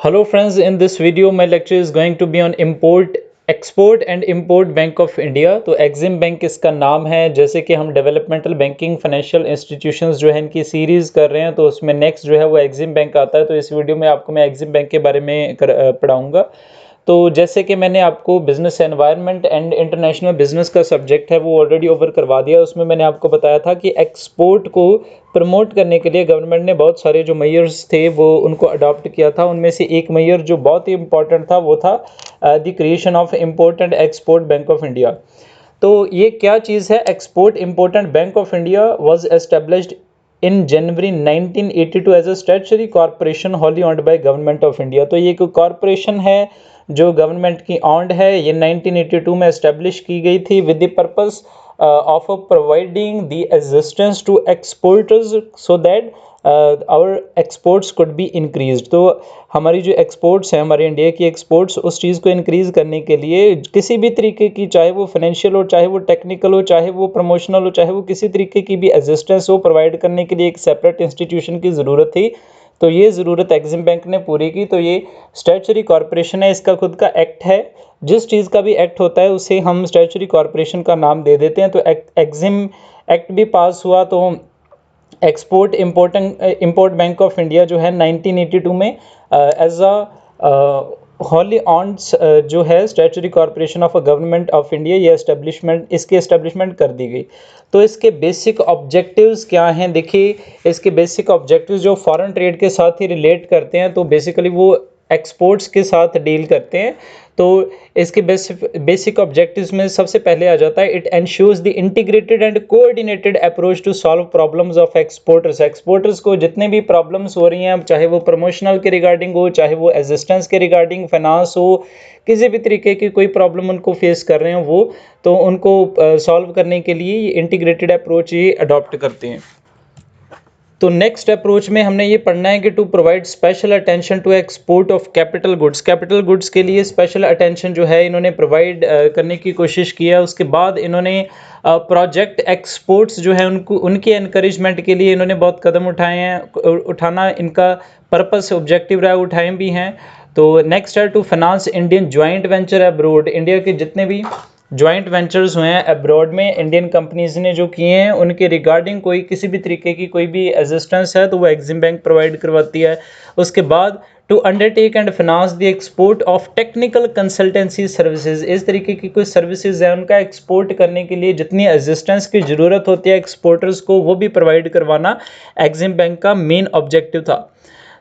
Hello friends, in this video my lecture is going to be on export and import bank of India. तो EXIM bank इसका नाम है। जैसे कि हम डेवलपमेंटल बैंकिंग फाइनेंशियल इंस्टीट्यूशंस जो है इनकी सीरीज़ कर रहे हैं, तो उसमें नेक्स्ट जो है वो एग्जिम बैंक आता है। तो इस वीडियो में आपको मैं एग्जिम बैंक के बारे में पढ़ाऊँगा। तो जैसे कि मैंने आपको business environment and international business का सब्जेक्ट है वो ऑलरेडी ओवर करवा दिया। उसमें मैंने आपको बताया था कि एक्सपोर्ट को प्रमोट करने के लिए गवर्नमेंट ने बहुत सारे जो मेयर्स थे वो उनको अडॉप्ट किया था। उनमें से एक मेयर जो बहुत ही इंपॉर्टेंट था वो था the creation of import and export bank of India. तो ये क्या चीज़ है? Export important bank of India was established in January 1982 as a statutory corporation wholly owned by government of India. तो ये एक कॉरपोरेशन है जो गवर्नमेंट की ऑन्ड है। ये 1982 में एस्टेब्लिश की गई थी with the purpose of providing the assistance to exporters so that our exports could be increased. तो हमारी जो एक्सपोर्ट्स हैं, हमारे इंडिया की एक्सपोर्ट्स, उस चीज़ को इंक्रीज़ करने के लिए किसी भी तरीके की, चाहे वो फाइनेंशियल हो, चाहे वो टेक्निकल हो, चाहे वो प्रमोशनल हो, चाहे वो किसी तरीके की भी असिस्टेंस हो, प्रोवाइड करने के लिए एक सेपरेट इंस्टीट्यूशन की ज़रूरत थी। तो ये ज़रूरत एग्जिम बैंक ने पूरी की। तो ये स्टैट्यूटरी कॉरपोरेशन है, इसका खुद का एक्ट है। जिस चीज़ का भी एक्ट होता है उसे हम स्टैट्यूटरी कॉरपोरेशन का नाम दे देते हैं। तो एग्जिम एक्ट भी पास हुआ। तो इम्पोर्ट बैंक ऑफ इंडिया जो है 1982 में एज अ होली ऑन जो है statutory corporation of a government of India, ये इसकी एस्टेब्लिशमेंट कर दी गई। तो इसके बेसिक ऑब्जेक्टिव्स क्या हैं? देखिए, इसके बेसिक ऑब्जेक्टिव्स जो फॉरेन ट्रेड के साथ ही रिलेट करते हैं, तो बेसिकली वो एक्सपोर्ट्स के साथ डील करते हैं। तो इसके बेसिक ऑब्जेक्टिव्स में सबसे पहले आ जाता है, it ensures the integrated and coordinated approach to solve problems of exporters को जितने भी प्रॉब्लम्स हो रही हैं, चाहे वो प्रमोशनल के रिगार्डिंग हो, चाहे वो असिस्टेंस के रिगार्डिंग, फाइनेंस हो, किसी भी तरीके की कोई प्रॉब्लम उनको फेस कर रहे हैं वो, तो उनको सॉल्व करने के लिए ये इंटीग्रेटेड अप्रोच ये अडॉप्ट करते हैं। तो नेक्स्ट अप्रोच में हमने ये पढ़ना है कि to provide special attention to export of capital goods के लिए स्पेशल अटेंशन जो है इन्होंने प्रोवाइड करने की कोशिश किया। उसके बाद इन्होंने प्रोजेक्ट एक्सपोर्ट्स जो है उनकी एनकरेजमेंट के लिए इन्होंने बहुत कदम उठाए हैं। उठाना इनका पर्पस ऑब्जेक्टिव रहा, उठाए भी हैं। तो नेक्स्ट है to finance Indian joint venture abroad. India के जितने भी जॉइंट वेंचर्स हुए हैं अब्रॉड में इंडियन कंपनीज ने जो किए हैं, उनके रिगार्डिंग कोई किसी भी तरीके की कोई भी असिस्टेंस है तो वो एग्जिम बैंक प्रोवाइड करवाती है। उसके बाद to undertake and finance the export of technical consultancy services. इस तरीके की कोई सर्विसेज है उनका एक्सपोर्ट करने के लिए जितनी असिस्टेंस की ज़रूरत होती है एक्सपोर्टर्स को, वो भी प्रोवाइड करवाना एग्जिम बैंक का मेन ऑब्जेक्टिव था।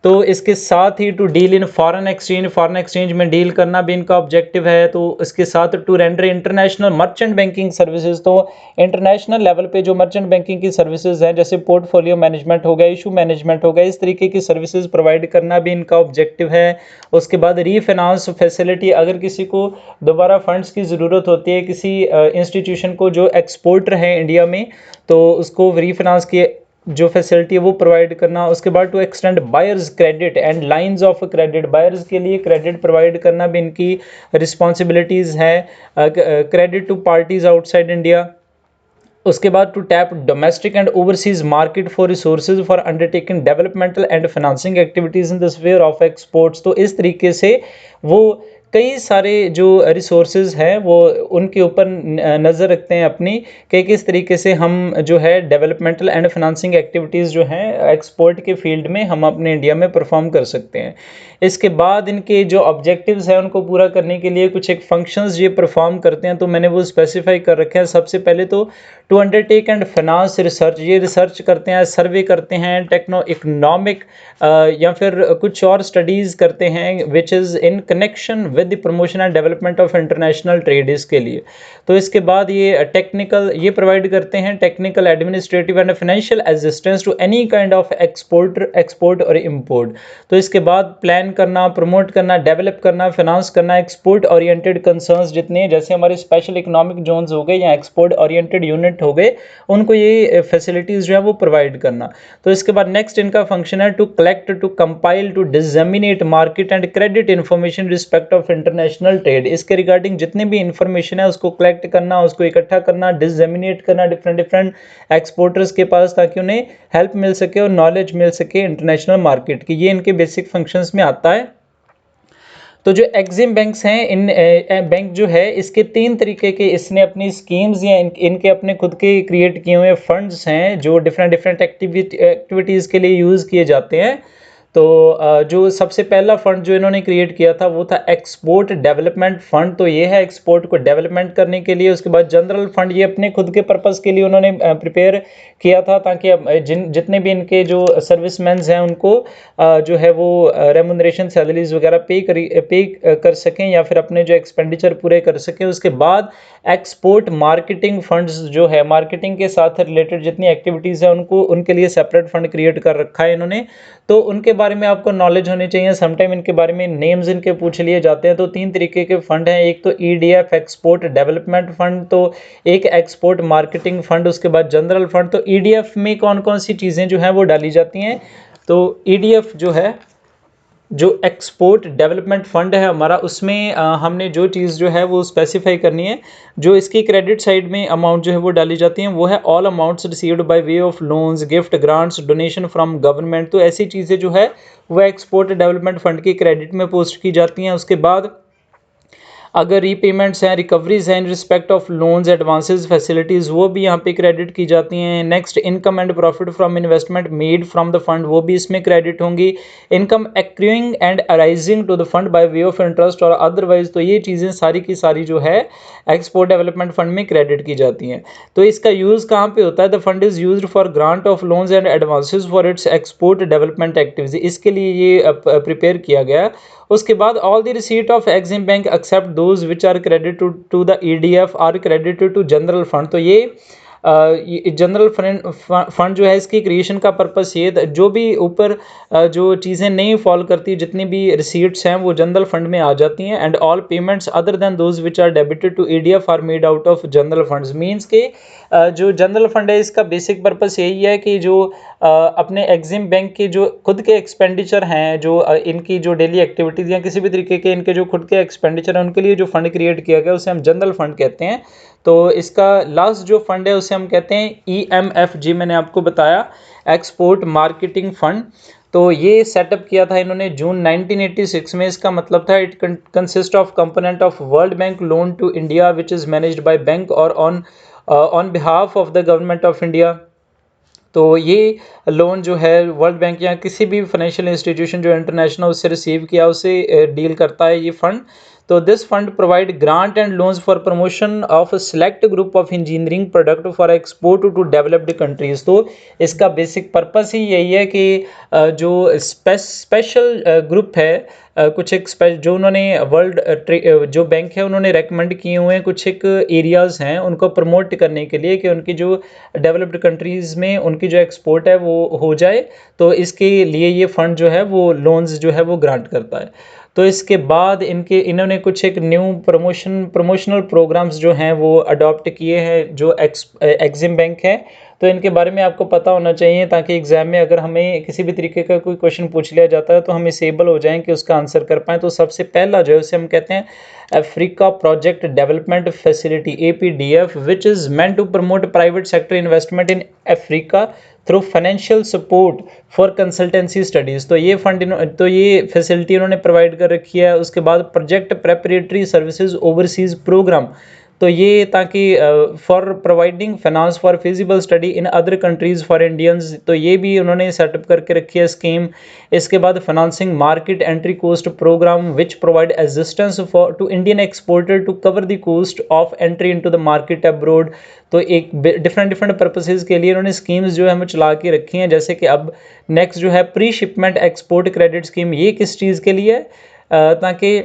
तो इसके साथ ही to deal in foreign exchange में डील करना भी इनका ऑब्जेक्टिव है। तो इसके साथ to render international merchant banking services. तो इंटरनेशनल लेवल पे जो मर्चेंट बैंकिंग की सर्विसेज हैं, जैसे पोर्टफोलियो मैनेजमेंट हो गया, इशू मैनेजमेंट हो गया, इस तरीके की सर्विसेज प्रोवाइड करना भी इनका ऑब्जेक्टिव है। उसके बाद रीफाइनेंस फैसिलिटी, अगर किसी को दोबारा फंड्स की ज़रूरत होती है किसी इंस्टीट्यूशन को जो एक्सपोर्टर है इंडिया में, तो उसको रीफाइनेंस की जो फैसिलिटी है वो प्रोवाइड करना। उसके बाद to extend buyers credit and lines of credit, buyers के लिए क्रेडिट प्रोवाइड करना भी इनकी रिस्पॉन्सिबिलिटीज़ है। Credit to parties outside India. उसके बाद to tap domestic and overseas market for resources for undertaking developmental and financing activities in the sphere of exports. तो इस तरीके से वो कई सारे जो रिसोर्सेज हैं वो उनके ऊपर नज़र रखते हैं अपनी, कि किस तरीके से हम जो है डेवलपमेंटल एंड फाइनेंसिंग एक्टिविटीज़ जो हैं एक्सपोर्ट के फील्ड में हम अपने इंडिया में परफॉर्म कर सकते हैं। इसके बाद इनके जो ऑब्जेक्टिव्स हैं उनको पूरा करने के लिए कुछ एक फंक्शंस ये परफॉर्म करते हैं, तो मैंने वो स्पेसिफाई कर रखे हैं। सबसे पहले तो to undertake and finance research, ये रिसर्च करते हैं, सर्वे करते हैं, टेक्नो इकोनॉमिक या फिर कुछ और स्टडीज़ करते हैं which is in connection with the promotion and development of international trade, इसके लिए। तो इसके बाद ये टेक्निकल ये प्रोवाइड करते हैं technical, administrative and financial assistance to any kind of export और इम्पोर्ट। तो इसके बाद प्लान करना, प्रमोट करना, डेवलप करना, फाइनेंस करना, एक्सपोर्ट ओरिएंटेड कंसर्न्स जितने, जैसे हमारे स्पेशल इकोनॉमिक जोन्स हो गए या एक्सपोर्ट ओरिएंटेड यूनिट हो गए, उनको ये फैसिलिटीज़ जो है वो प्रोवाइड करना। तो इसके बाद नेक्स्ट इनका फंक्शन है to collect, to compile, to disseminate market and credit information respect of international trade. इसके रिगार्डिंग जितने भी इंफॉर्मेशन है उसको कलेक्ट करना, उसको इकट्ठा करना, डिसमिनेट करना डिफरेंट एक्सपोर्टर्स के पास, ताकि उन्हें हेल्प मिल सके और नॉलेज मिल सके इंटरनेशनल मार्केट की। ये इनके बेसिक फंक्शंस में आता है। तो जो एग्जिम बैंक्स हैं, इन बैंक जो है इसके 3 तरीके के इसने अपनी स्कीम्स या इनके अपने खुद के क्रिएट किए हुए फंड्स हैं जो डिफरेंट डिफरेंट एक्टिविटीज़ के लिए यूज़ किए जाते हैं। तो जो सबसे पहला फंड जो इन्होंने क्रिएट किया था वो था एक्सपोर्ट डेवलपमेंट फंड। तो ये है एक्सपोर्ट को डेवलपमेंट करने के लिए। उसके बाद जनरल फंड, ये अपने खुद के पर्पस के लिए उन्होंने प्रिपेयर किया था ताकि जितने भी इनके जो सर्विसमैन हैं उनको जो है वो रेमुनरेशन सैलरीज वगैरह पे कर सकें या फिर अपने जो एक्सपेंडिचर पूरे कर सकें। उसके बाद एक्सपोर्ट मार्केटिंग फंड्स जो है, मार्केटिंग के साथ रिलेटेड जितनी एक्टिविटीज़ है उनको उनके लिए सेपरेट फंड क्रिएट कर रखा है इन्होंने। तो उनके बारे में आपको नॉलेज होनी चाहिए। समटाइम इनके बारे में नेम्स इनके पूछ लिए जाते हैं। तो 3 तरीके के फंड हैं, एक तो ईडीएफ एक्सपोर्ट डेवलपमेंट फंड, तो एक एक्सपोर्ट मार्केटिंग फंड, उसके बाद जनरल फंड। तो ईडीएफ में कौन कौन सी चीज़ें जो हैं वो डाली जाती हैं। तो ईडीएफ जो है, जो एक्सपोर्ट डेवलपमेंट फंड है हमारा, उसमें हमने जो चीज़ जो है वो स्पेसिफाई करनी है। जो इसकी क्रेडिट साइड में अमाउंट जो है वो डाली जाती हैं वो है all amounts received by way of loans, gift, grants, donation from government. तो ऐसी चीज़ें जो है वो एक्सपोर्ट डेवलपमेंट फंड की क्रेडिट में पोस्ट की जाती हैं। उसके बाद अगर रीपेमेंट्स हैं, रिकवरीज हैं in respect of loans, advances, facilities, वो भी यहाँ पे क्रेडिट की जाती हैं। Next, income and profit from investment made from the fund, वो भी इसमें क्रेडिट होंगी। Income accruing and arising to the fund by way of interest और अदरवाइज। तो ये चीज़ें सारी की सारी जो है एक्सपोर्ट डेवलपमेंट फंड में क्रेडिट की जाती हैं। तो इसका यूज़ कहाँ पे होता है? The fund is used for grant of loans and advances for its export development activity, इसके लिए ये प्रिपेयर किया गया। उसके बाद all the receipt of EXIM bank except those which are credited to the EDF are credited to general fund. तो ये general fund जो है इसकी क्रिएशन का पर्पस ये, जो भी ऊपर जो चीज़ें नहीं फॉल करती, जितनी भी रिसीट्स हैं वो जनरल फंड में आ जाती हैं। And all payments other than those which are debited to EDF are made out of general funds. Means के जो जनरल फंड है इसका बेसिक पर्पस यही है कि जो अपने एग्जिम बैंक के जो खुद के एक्सपेंडिचर हैं, जो इनकी जो डेली एक्टिविटीज़ या किसी भी तरीके के इनके जो खुद के एक्सपेंडिचर हैं उनके लिए जो फंड क्रिएट किया गया उसे हम जनरल फंड कहते हैं। तो इसका लास्ट जो फंड है उसे हम कहते हैं EMFG, मैंने आपको बताया, एक्सपोर्ट मार्केटिंग फंड। तो ये सेटअप किया था इन्होंने जून 1986 में। इसका मतलब था it consist of component of World Bank loan to India which is managed by bank और on behalf of the government of India. तो ये लोन जो है वर्ल्ड बैंक या किसी भी फाइनेंशियल इंस्टीट्यूशन जो इंटरनेशनल उससे रिसीव किया उसे डील करता है ये फंड। तो this fund provide grant and loans for promotion of select group of engineering product for export to developed countries. तो इसका बेसिक पर्पस ही यही है कि जो स्पेशल ग्रुप है, कुछ एक जो उन्होंने वर्ल्ड जो बैंक है उन्होंने रेकमेंड किए हुए हैं, कुछ एक एरियाज़ हैं उनको प्रमोट करने के लिए कि उनकी जो डेवलप्ड कंट्रीज़ में उनकी जो एक्सपोर्ट है वो हो जाए। तो इसके लिए ये फंड जो है वो लोन्स जो है वो ग्रांट करता है। तो इसके बाद इन्होंने कुछ एक न्यू प्रमोशनल प्रोग्राम्स जो हैं वो अडॉप्ट किए हैं जो एग्जिम बैंक है। तो इनके बारे में आपको पता होना चाहिए ताकि एग्ज़ाम में अगर हमें किसी भी तरीके का कोई क्वेश्चन पूछ लिया जाता है तो हम इसेबल हो जाएं कि उसका आंसर कर पाएँ। तो सबसे पहला जो है उसे हम कहते हैं Africa project development facility, APDF, which is meant to promote private sector investment in Africa through financial support for consultancy studies. तो ये ये फैसिलिटी उन्होंने प्रोवाइड कर रखी है। उसके बाद project preparatory services overseas programme, तो ये ताकि for providing finance for feasible study in other countries for Indians, तो ये भी उन्होंने सेटअप करके रखी है स्कीम। इसके बाद financing market entry cost programme which provide assistance for to Indian exporter to cover the cost of entry into the market abroad. तो एक डिफरेंट पर्पसेस के लिए इन्होंने स्कीम्स जो है हमें चला के रखी हैं। जैसे कि अब नेक्स्ट जो है pre shipment export credit scheme, ये किस चीज़ के लिए है? ताकि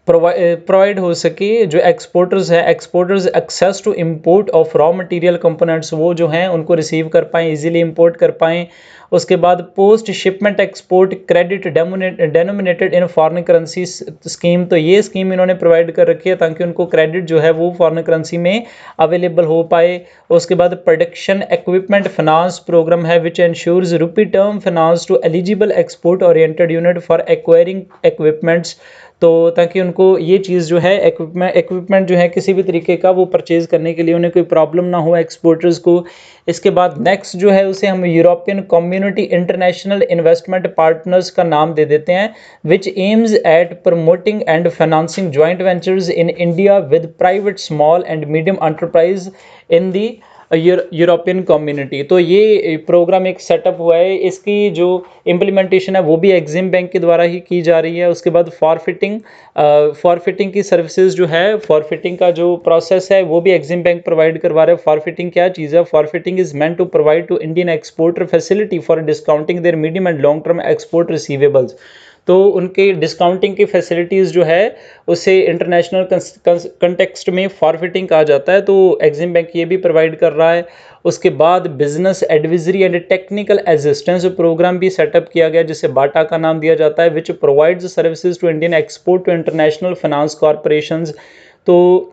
प्रोवाइड हो सके जो एक्सपोर्टर्स है, exporters access to import of raw material components, वो जो हैं उनको रिसीव कर पाएँ, इजीली इंपोर्ट कर पाएँ। उसके बाद post shipment export credit denominated in foreign currency scheme, तो ये स्कीम इन्होंने प्रोवाइड कर रखी है ताकि उनको क्रेडिट जो है वो फॉरेन करेंसी में अवेलेबल हो पाए। उसके बाद प्रोडक्शन इक्विपमेंट फाइनेंस प्रोग्राम है which insures rupee term finance to eligible export oriented unit for acquiring equipments, तो ताकि उनको ये चीज़ जो है इक्विपमेंट जो है किसी भी तरीके का वो परचेज़ करने के लिए उन्हें कोई प्रॉब्लम ना हो एक्सपोर्टर्स को। इसके बाद नेक्स्ट जो है उसे हम European community community international investment partners का नाम दे देते हैं, which aims at promoting and financing joint ventures in India with private small and medium enterprise in the European community. तो ये प्रोग्राम एक सेटअप हुआ है, इसकी जो इम्प्लीमेंटेशन है वो भी एग्जिम बैंक के द्वारा ही की जा रही है। उसके बाद फॉरफिटिंग की सर्विसेज जो है, फॉरफिटिंग का जो प्रोसेस है वो भी एग्जिम बैंक प्रोवाइड करवा रहा है। फॉरफिटिंग क्या चीज़ है? Forfaiting is meant to provide to Indian exporter facility for discounting their medium and long term export receivables. तो उनके डिस्काउंटिंग की फैसिलिटीज़ जो है उसे इंटरनेशनल कंटेक्स्ट में फॉरफिटिंग कहा जाता है, तो एग्जिम बैंक ये भी प्रोवाइड कर रहा है। उसके बाद business advisory and technical assistance programme भी सेटअप किया गया, जिसे बाटा का नाम दिया जाता है, which provides services to Indian export to international finance corporations. तो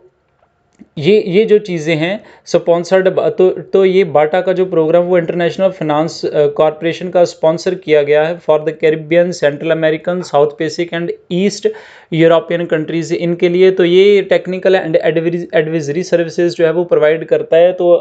ये जो चीज़ें हैं स्पॉन्सर्ड, तो ये बाटा का जो प्रोग्राम वो इंटरनेशनल फाइनेंस कॉरपोरेशन का स्पॉन्सर किया गया है for the Caribbean, central American, south Pacific and east European countries, इनके लिए। तो ये टेक्निकल एंड एडवाइजरी सर्विसेज जो है वो प्रोवाइड करता है। तो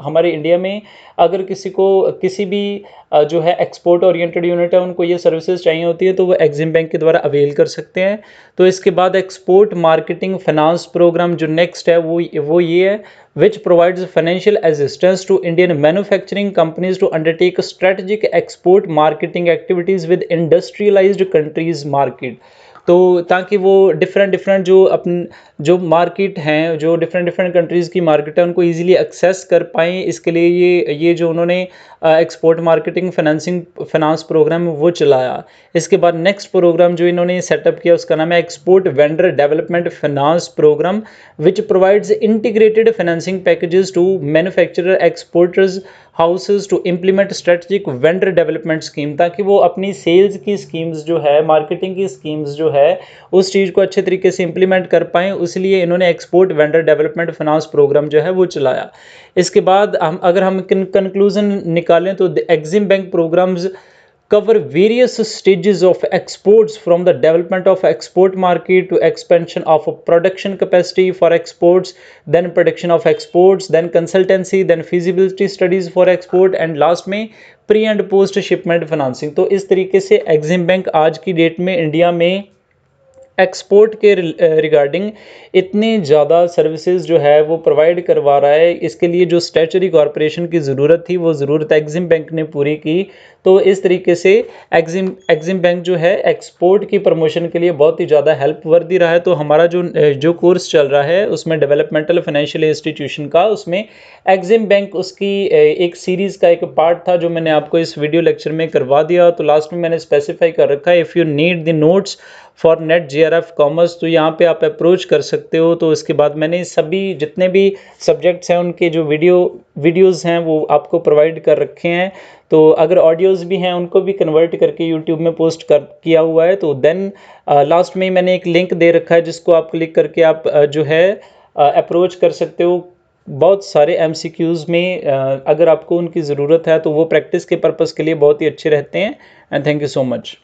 हमारे इंडिया में अगर किसी को किसी भी जो है एक्सपोर्ट ओरिएंटेड यूनिट है उनको ये सर्विसेज चाहिए होती है तो वो एग्जिम बैंक के द्वारा अवेल कर सकते हैं। तो इसके बाद एक्सपोर्ट मार्केटिंग फाइनेंस प्रोग्राम जो नेक्स्ट है वो ये है, which provides financial assistance to Indian manufacturing companies to undertake strategic export marketing activities with industrialized countries market। तो ताकि वो डिफरेंट जो मार्केट हैं, जो डिफरेंट कंट्रीज़ की मार्केट है उनको इजीली एक्सेस कर पाएँ, इसके लिए ये जो उन्होंने एक्सपोर्ट मार्केटिंग फाइनेंस प्रोग्राम वो चलाया। इसके बाद नेक्स्ट प्रोग्राम जो इन्होंने सेटअप किया उसका नाम है export vendor development finance programme, which provides integrated financing packages to manufacturer exporters houses to implement strategic vendor development scheme, ताकि वो अपनी सेल्स की स्कीम्स जो है, मार्केटिंग की स्कीम्स जो है उस चीज़ को अच्छे तरीके से इम्प्लीमेंट कर पाएँ, इसलिए इन्होंने export vendor development finance programme जो है वो चलाया। इसके बाद अगर हम कंक्लूजन निकालें तो EXIM bank programmes cover various stages of exports from the development of export market to expansion of production capacity for exports, then production of exports, then consultancy, then feasibility studies for export and last में pre and post shipment financing। तो इस तरीके से EXIM bank आज की date में India में export के रिगार्डिंग इतनी ज़्यादा सर्विसेज जो है वो प्रोवाइड करवा रहा है। इसके लिए जो स्टैट्यूटरी कॉरपोरेशन की ज़रूरत थी वो ज़रूरत एग्जिम बैंक ने पूरी की। तो इस तरीके से एग्जिम बैंक जो है एक्सपोर्ट की प्रमोशन के लिए बहुत ही ज़्यादा हेल्प वर्दी रहा है। तो हमारा जो कोर्स चल रहा है उसमें डेवलपमेंटल फाइनेंशियल इंस्टीट्यूशन का, उसमें एग्जिम बैंक उसकी एक सीरीज़ का एक पार्ट था जो मैंने आपको इस वीडियो लेक्चर में करवा दिया। तो लास्ट में मैंने स्पेसिफाई कर रखा है, if you need the notes for net JRF commerce, तो यहाँ पे आप अप्रोच कर सकते हो। तो इसके बाद मैंने सभी जितने भी सब्जेक्ट्स हैं उनके जो वीडियोज़ हैं वो आपको प्रोवाइड कर रखे हैं। तो अगर ऑडियोज़ भी हैं उनको भी कन्वर्ट करके यूट्यूब में पोस्ट किया हुआ है। तो देन लास्ट में मैंने एक लिंक दे रखा है जिसको आप क्लिक करके आप जो है अप्रोच कर सकते हो। बहुत सारे MCQs में अगर आपको उनकी ज़रूरत है तो वो प्रैक्टिस के पर्पज़ के लिए बहुत ही अच्छे रहते हैं। And thank you so much.